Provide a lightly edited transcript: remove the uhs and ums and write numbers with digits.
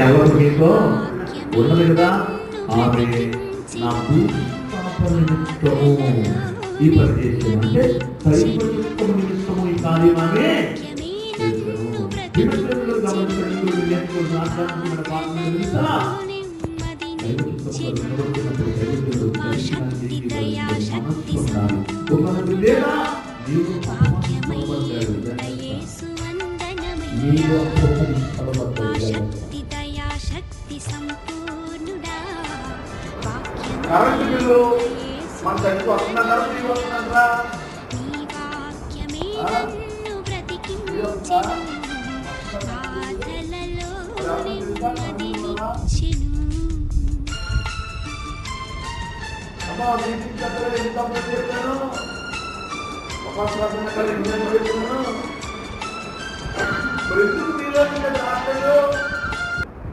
ఎవరు మీతో ఉన్నది కదా, ఆమె నా భూస్థాపన నిమిత్తము ఈ పని చేసాను, అంటే పరిపరిత్వము నిమిత్తము ఈ కార్యం ఆమె చేశాను. విమర్శకులు గమనించడంలో నేర్చుకుని మాట్లాడుతున్న పాత్ర తెలుసా, కరెంటు బిల్లు మన దగ్గరికి వస్తుందా, వస్తుందా? అమ్మా మీకు చెప్పాను, ఎందుకు మీరు